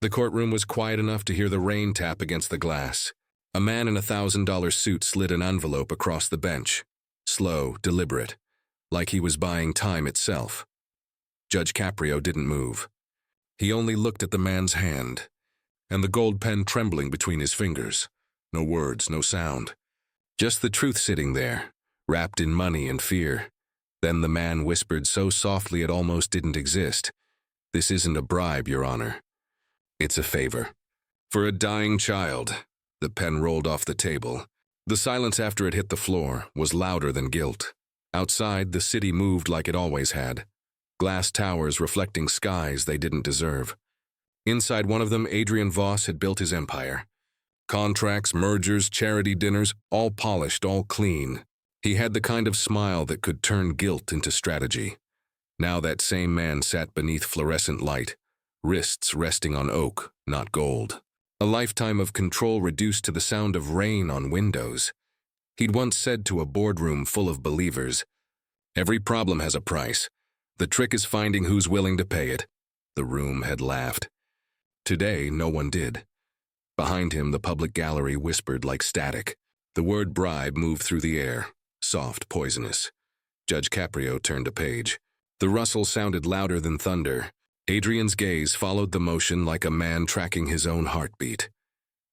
The courtroom was quiet enough to hear the rain tap against the glass. A man in a $1,000 suit slid an envelope across the bench. Slow, deliberate, like he was buying time itself. Judge Caprio didn't move. He only looked at the man's hand, and the gold pen trembling between his fingers. No words, no sound. Just the truth sitting there, wrapped in money and fear. Then the man whispered so softly it almost didn't exist. "This isn't a bribe, Your Honor. It's a favor. For a dying child." The pen rolled off the table. The silence after it hit the floor was louder than guilt. Outside, the city moved like it always had. Glass towers reflecting skies they didn't deserve. Inside one of them, Adrian Voss had built his empire. Contracts, mergers, charity dinners, all polished, all clean. He had the kind of smile that could turn guilt into strategy. Now that same man sat beneath fluorescent light, wrists resting on oak, not gold. A lifetime of control reduced to the sound of rain on windows. He'd once said to a boardroom full of believers, "Every problem has a price. The trick is finding who's willing to pay it." The room had laughed. Today, no one did. Behind him, the public gallery whispered like static. The word bribe moved through the air, soft, poisonous. Judge Caprio turned a page. The rustle sounded louder than thunder. Adrian's gaze followed the motion like a man tracking his own heartbeat.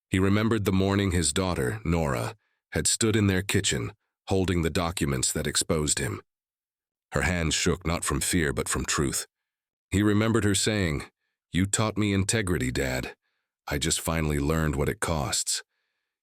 He remembered the morning his daughter, Nora, had stood in their kitchen, holding the documents that exposed him. Her hands shook not from fear but from truth. He remembered her saying, "You taught me integrity, Dad. I just finally learned what it costs."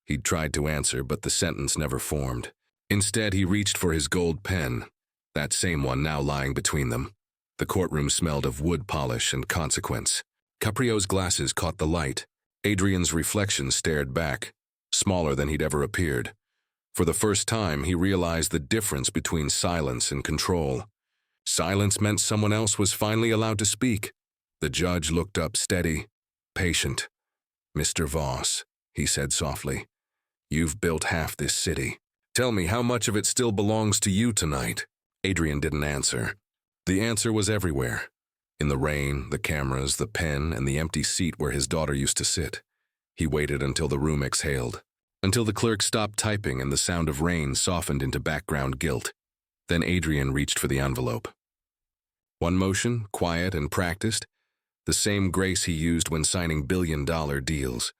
He'd tried to answer, but the sentence never formed. Instead, he reached for his gold pen, that same one now lying between them. The courtroom smelled of wood polish and consequence. Caprio's glasses caught the light. Adrian's reflection stared back, smaller than he'd ever appeared. For the first time, he realized the difference between silence and control. Silence meant someone else was finally allowed to speak. The judge looked up steady, patient. "Mr. Voss," he said softly, "you've built half this city. Tell me how much of it still belongs to you tonight." Adrian didn't answer. The answer was everywhere. In the rain, the cameras, the pen, and the empty seat where his daughter used to sit. He waited until the room exhaled, until the clerk stopped typing and the sound of rain softened into background guilt. Then Adrian reached for the envelope. One motion, quiet and practiced, the same grace he used when signing billion-dollar deals.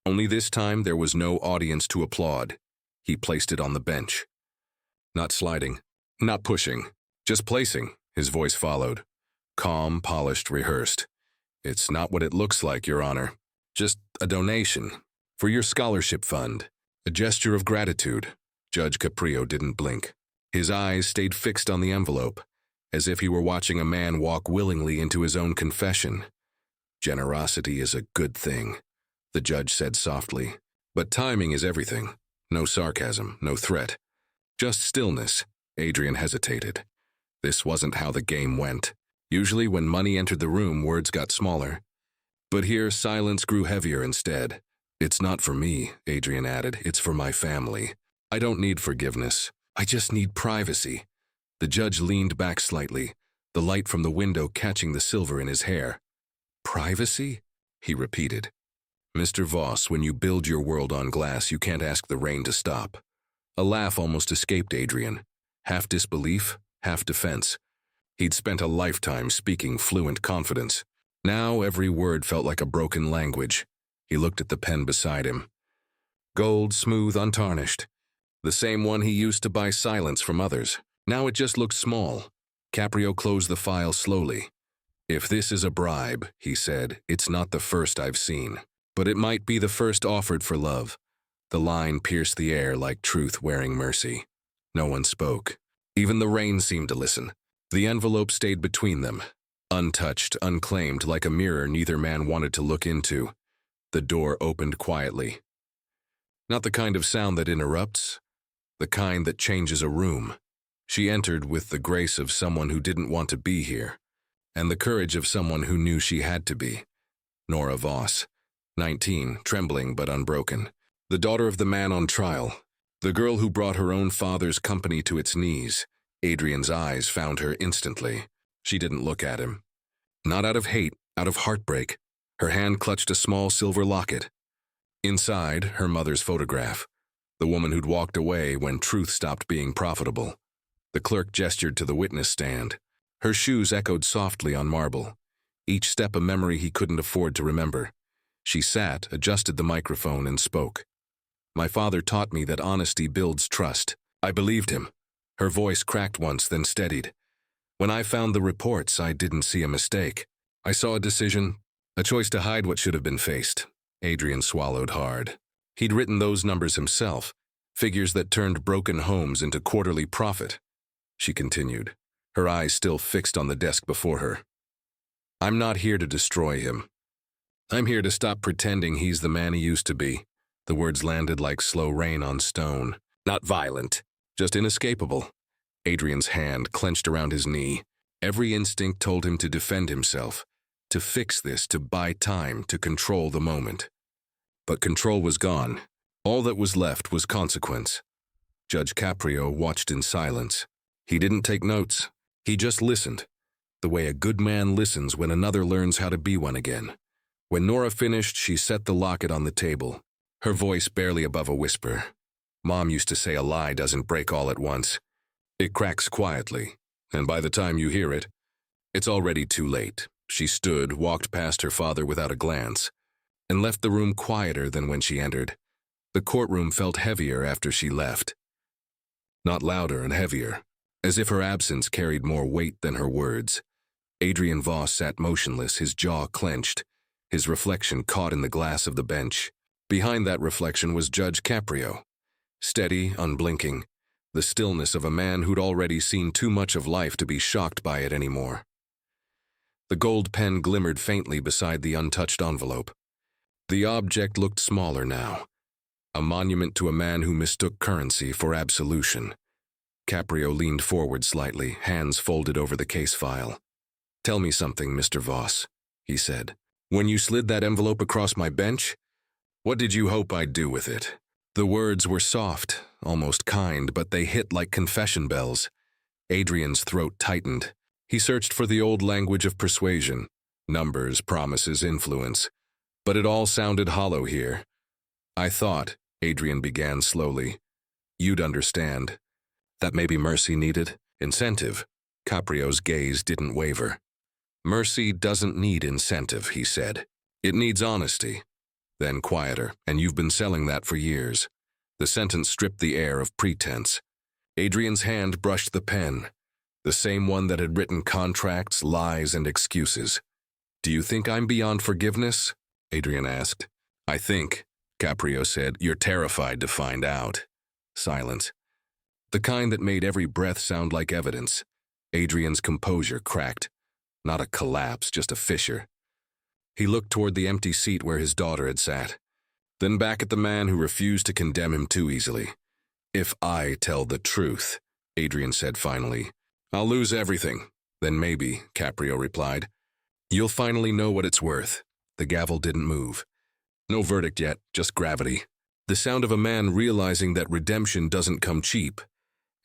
Only this time there was no audience to applaud. He placed it on the bench. Not sliding, not pushing, just placing. His voice followed. Calm, polished, rehearsed. "It's not what it looks like, Your Honor. Just a donation. For your scholarship fund. A gesture of gratitude." Judge Caprio didn't blink. His eyes stayed fixed on the envelope, as if he were watching a man walk willingly into his own confession. "Generosity is a good thing," the judge said softly. "But timing is everything. No sarcasm, no threat. Just stillness." Adrian hesitated. This wasn't how the game went. Usually when money entered the room, words got smaller. But here, silence grew heavier instead. "It's not for me," Adrian added. "It's for my family. I don't need forgiveness. I just need privacy." The judge leaned back slightly, the light from the window catching the silver in his hair. "Privacy?" he repeated. "Mr. Voss, when you build your world on glass, you can't ask the rain to stop." A laugh almost escaped Adrian. Half disbelief, half defense. He'd spent a lifetime speaking fluent confidence. Now every word felt like a broken language. He looked at the pen beside him. Gold, smooth, untarnished. The same one he used to buy silence from others. Now it just looked small. Caprio closed the file slowly. "If this is a bribe," he said, "it's not the first I've seen. But it might be the first offered for love." The line pierced the air like truth wearing mercy. No one spoke. Even the rain seemed to listen. The envelope stayed between them, untouched, unclaimed, like a mirror neither man wanted to look into. The door opened quietly. Not the kind of sound that interrupts, the kind that changes a room. She entered with the grace of someone who didn't want to be here, and the courage of someone who knew she had to be. Nora Voss, 19, trembling but unbroken. The daughter of the man on trial. The girl who brought her own father's company to its knees. Adrian's eyes found her instantly. She didn't look at him. Not out of hate, out of heartbreak. Her hand clutched a small silver locket. Inside, her mother's photograph, the woman who'd walked away when truth stopped being profitable. The clerk gestured to the witness stand. Her shoes echoed softly on marble, each step a memory he couldn't afford to remember. She sat, adjusted the microphone, and spoke. My father taught me that honesty builds trust. I believed him. Her voice cracked once, then steadied. When I found the reports, I didn't see a mistake. I saw a decision, a choice to hide what should have been faced. Adrian swallowed hard. He'd written those numbers himself, figures that turned broken homes into quarterly profit. She continued, her eyes still fixed on the desk before her. I'm not here to destroy him. I'm here to stop pretending he's the man he used to be. The words landed like slow rain on stone. Not violent, just inescapable. Adrian's hand clenched around his knee. Every instinct told him to defend himself, to fix this, to buy time, to control the moment. But control was gone. All that was left was consequence. Judge Caprio watched in silence. He didn't take notes. He just listened, the way a good man listens when another learns how to be one again. When Nora finished, she set the locket on the table, her voice barely above a whisper. Mom used to say a lie doesn't break all at once. It cracks quietly, and by the time you hear it, it's already too late. She stood, walked past her father without a glance, and left the room quieter than when she entered. The courtroom felt heavier after she left. Not louder and heavier, as if her absence carried more weight than her words. Adrian Voss sat motionless, his jaw clenched, his reflection caught in the glass of the bench. Behind that reflection was Judge Caprio, steady, unblinking, the stillness of a man who'd already seen too much of life to be shocked by it anymore. The gold pen glimmered faintly beside the untouched envelope. The object looked smaller now, a monument to a man who mistook currency for absolution. Caprio leaned forward slightly, hands folded over the case file. Tell me something, Mr. Voss, he said. When you slid that envelope across my bench, what did you hope I'd do with it? The words were soft, almost kind, but they hit like confession bells. Adrian's throat tightened. He searched for the old language of persuasion, numbers, promises, influence. But it all sounded hollow here. I thought, Adrian began slowly, you'd understand. That maybe mercy needed incentive. Caprio's gaze didn't waver. Mercy doesn't need incentive, he said. It needs honesty. Then quieter, and you've been selling that for years. The sentence stripped the air of pretense. Adrian's hand brushed the pen, the same one that had written contracts, lies, and excuses. Do you think I'm beyond forgiveness? Adrian asked. I think, Caprio said, you're terrified to find out. Silence. The kind that made every breath sound like evidence. Adrian's composure cracked. Not a collapse, just a fissure. He looked toward the empty seat where his daughter had sat, then back at the man who refused to condemn him too easily. If I tell the truth, Adrian said finally, I'll lose everything. Then maybe, Caprio replied. You'll finally know what it's worth. The gavel didn't move. No verdict yet, just gravity. The sound of a man realizing that redemption doesn't come cheap.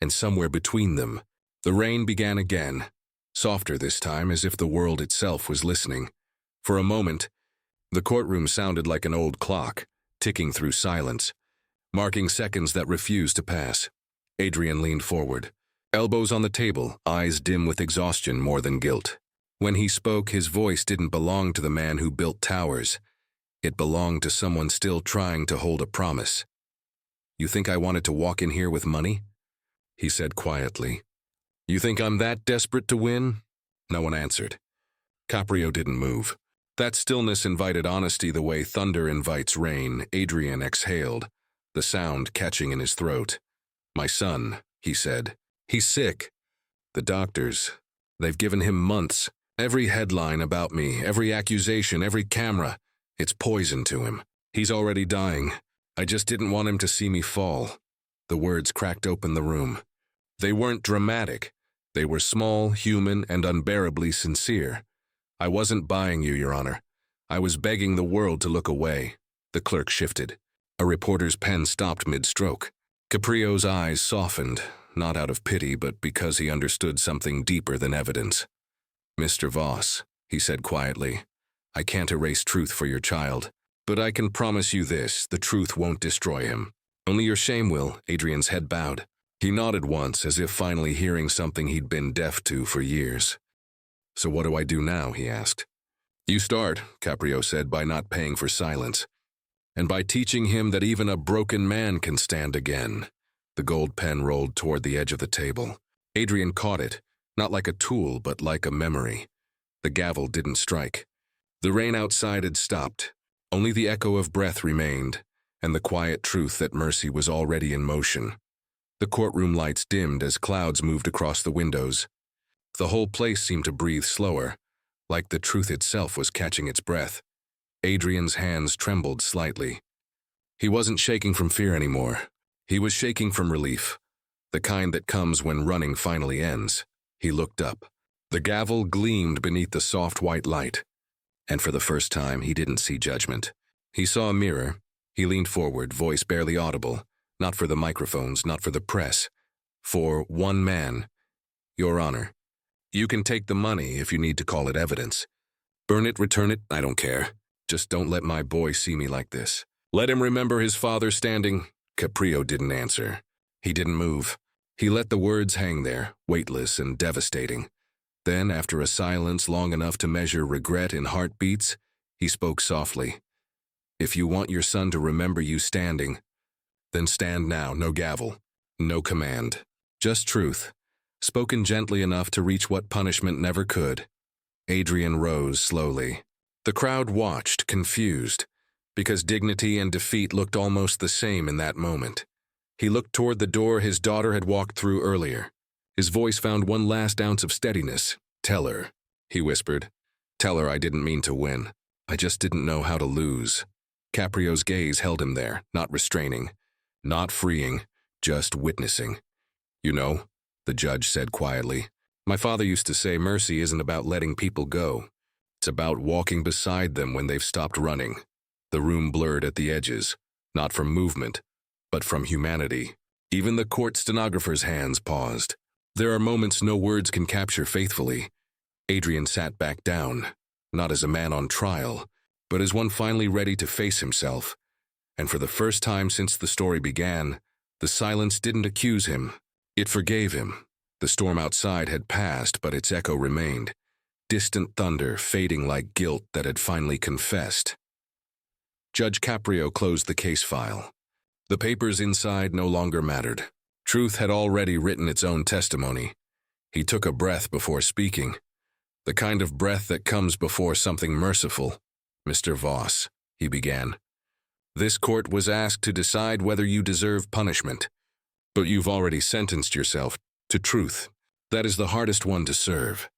And somewhere between them, the rain began again, softer this time, as if the world itself was listening. For a moment, the courtroom sounded like an old clock, ticking through silence, marking seconds that refused to pass. Adrian leaned forward, elbows on the table, eyes dim with exhaustion more than guilt. When he spoke, his voice didn't belong to the man who built towers. It belonged to someone still trying to hold a promise. You think I wanted to walk in here with money? He said quietly. You think I'm that desperate to win? No one answered. Caprio didn't move. That stillness invited honesty the way thunder invites rain. Adrian exhaled, the sound catching in his throat. My son, he said. He's sick. The doctors, they've given him months. Every headline about me, every accusation, every camera, it's poison to him. He's already dying. I just didn't want him to see me fall. The words cracked open the room. They weren't dramatic. They were small, human, and unbearably sincere. I wasn't buying you, Your Honor. I was begging the world to look away. The clerk shifted. A reporter's pen stopped mid-stroke. Caprio's eyes softened, not out of pity, but because he understood something deeper than evidence. Mr. Voss, he said quietly, I can't erase truth for your child. But I can promise you this, the truth won't destroy him. Only your shame will." Adrian's head bowed. He nodded once, as if finally hearing something he'd been deaf to for years. "So what do I do now?" he asked. "You start," Caprio said, "by not paying for silence. And by teaching him that even a broken man can stand again." The gold pen rolled toward the edge of the table. Adrian caught it, not like a tool, but like a memory. The gavel didn't strike. The rain outside had stopped. Only the echo of breath remained, and the quiet truth that mercy was already in motion. The courtroom lights dimmed as clouds moved across the windows. The whole place seemed to breathe slower, like the truth itself was catching its breath. Adrian's hands trembled slightly. He wasn't shaking from fear anymore. He was shaking from relief, the kind that comes when running finally ends. He looked up. The gavel gleamed beneath the soft white light. And for the first time, he didn't see judgment. He saw a mirror. He leaned forward, voice barely audible, not for the microphones, not for the press. For one man. "Your Honor, you can take the money if you need to call it evidence. Burn it, return it, I don't care. Just don't let my boy see me like this. Let him remember his father standing." Caprio didn't answer. He didn't move. He let the words hang there, weightless and devastating. Then, after a silence long enough to measure regret in heartbeats, he spoke softly. "If you want your son to remember you standing, then stand now, no gavel, no command. Just truth, spoken gently enough to reach what punishment never could." Adrian rose slowly. The crowd watched, confused, because dignity and defeat looked almost the same in that moment. He looked toward the door his daughter had walked through earlier. His voice found one last ounce of steadiness. "Tell her," he whispered. "Tell her I didn't mean to win. I just didn't know how to lose." Caprio's gaze held him there, not restraining, not freeing, just witnessing. "You know," the judge said quietly, "my father used to say mercy isn't about letting people go. It's about walking beside them when they've stopped running." The room blurred at the edges, not from movement, but from humanity. Even the court stenographer's hands paused. There are moments no words can capture faithfully. Adrian sat back down, not as a man on trial, but as one finally ready to face himself. And for the first time since the story began, the silence didn't accuse him. It forgave him. The storm outside had passed, but its echo remained. Distant thunder fading like guilt that had finally confessed. Judge Caprio closed the case file. The papers inside no longer mattered. Truth had already written its own testimony. He took a breath before speaking. The kind of breath that comes before something merciful. "Mr. Voss," he began, "this court was asked to decide whether you deserve punishment. But you've already sentenced yourself to truth. That is the hardest one to serve."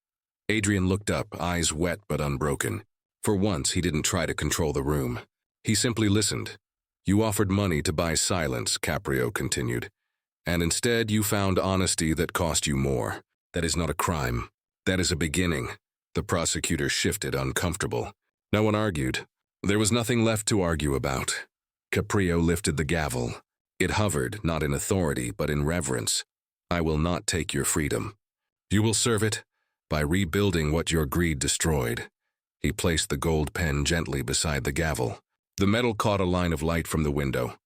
Adrian looked up, eyes wet but unbroken. For once, he didn't try to control the room. He simply listened. "You offered money to buy silence," Caprio continued. "And instead you found honesty that cost you more. That is not a crime. That is a beginning." The prosecutor shifted, uncomfortable. No one argued. There was nothing left to argue about. Caprio lifted the gavel. It hovered, not in authority, but in reverence. "I will not take your freedom. You will serve it by rebuilding what your greed destroyed." He placed the gold pen gently beside the gavel. The metal caught a line of light from the window.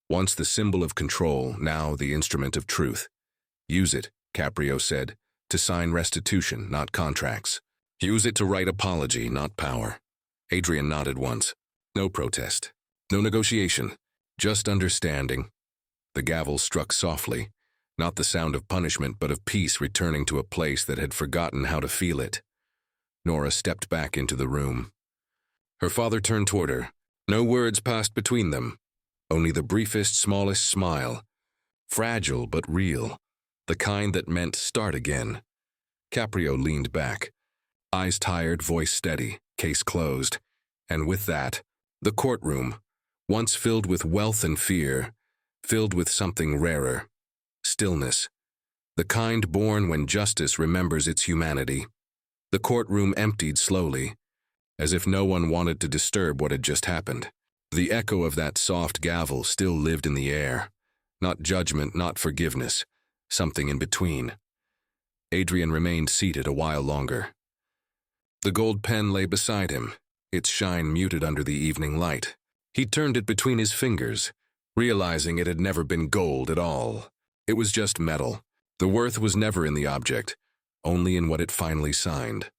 Once the symbol of control, now the instrument of truth. "Use it," Caprio said, "to sign restitution, not contracts. Use it to write apology, not power." Adrian nodded once. No protest. No negotiation. Just understanding. The gavel struck softly, not the sound of punishment but of peace returning to a place that had forgotten how to feel it. Nora stepped back into the room. Her father turned toward her. No words passed between them. Only the briefest, smallest smile. Fragile but real. The kind that meant start again. Caprio leaned back. Eyes tired, voice steady, case closed. And with that, the courtroom, once filled with wealth and fear, filled with something rarer. Stillness. The kind born when justice remembers its humanity. The courtroom emptied slowly, as if no one wanted to disturb what had just happened. The echo of that soft gavel still lived in the air. Not judgment, not forgiveness. Something in between. Adrian remained seated a while longer. The gold pen lay beside him. its shine muted under the evening light. He turned it between his fingers, realizing it had never been gold at all. It was just metal. The worth was never in the object, only in what it finally signed.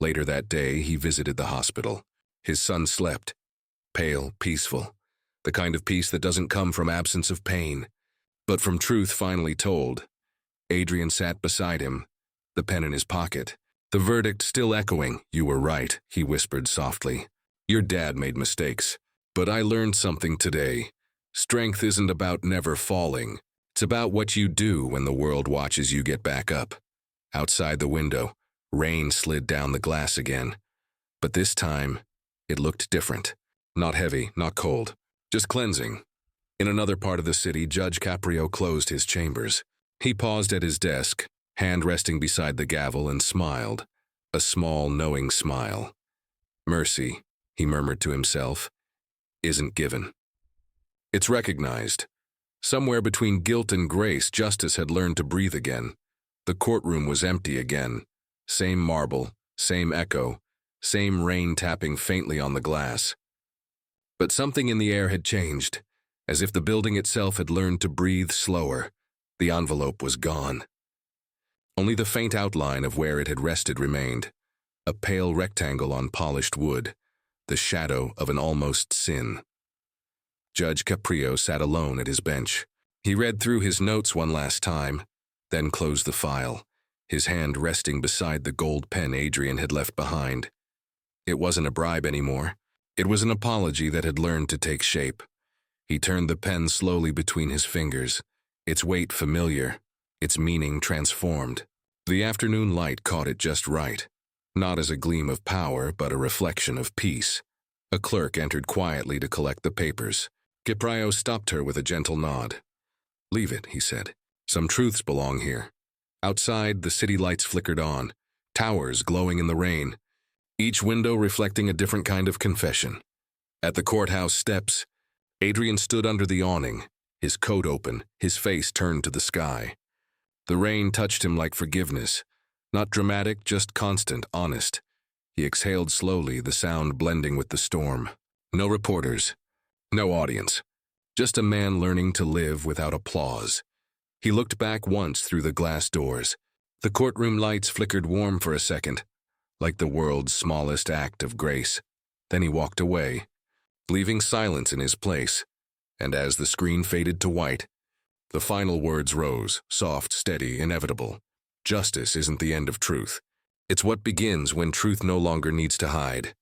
Later that day, he visited the hospital. His son slept, pale, peaceful, the kind of peace that doesn't come from absence of pain, but from truth finally told. Adrian sat beside him, the pen in his pocket. The verdict still echoing. "You were right," he whispered softly. "Your dad made mistakes, but I learned something today. Strength isn't about never falling. It's about what you do when the world watches you get back up." Outside the window, rain slid down the glass again. But this time, it looked different. Not heavy, not cold, just cleansing. In another part of the city, Judge Caprio closed his chambers. He paused at his desk, hand resting beside the gavel, and smiled. A small, knowing smile. "Mercy," he murmured to himself, "isn't given. It's recognized." Somewhere between guilt and grace, justice had learned to breathe again. The courtroom was empty again. Same marble, same echo, same rain tapping faintly on the glass. But something in the air had changed, as if the building itself had learned to breathe slower. The envelope was gone. Only the faint outline of where it had rested remained, a pale rectangle on polished wood, the shadow of an almost sin. Judge Caprio sat alone at his bench. He read through his notes one last time, then closed the file, his hand resting beside the gold pen Adrian had left behind. It wasn't a bribe anymore. It was an apology that had learned to take shape. He turned the pen slowly between his fingers, its weight familiar, its meaning transformed. The afternoon light caught it just right, not as a gleam of power, but a reflection of peace. A clerk entered quietly to collect the papers. Caprio stopped her with a gentle nod. "Leave it," he said. "Some truths belong here." Outside, the city lights flickered on, towers glowing in the rain, each window reflecting a different kind of confession. At the courthouse steps, Adrian stood under the awning, his coat open, his face turned to the sky. The rain touched him like forgiveness, not dramatic, just constant, honest. He exhaled slowly, the sound blending with the storm. No reporters, no audience, just a man learning to live without applause. He looked back once through the glass doors. The courtroom lights flickered warm for a second, like the world's smallest act of grace. Then he walked away, leaving silence in his place. And as the screen faded to white, the final words rose, soft, steady, inevitable. Justice isn't the end of truth. It's what begins when truth no longer needs to hide.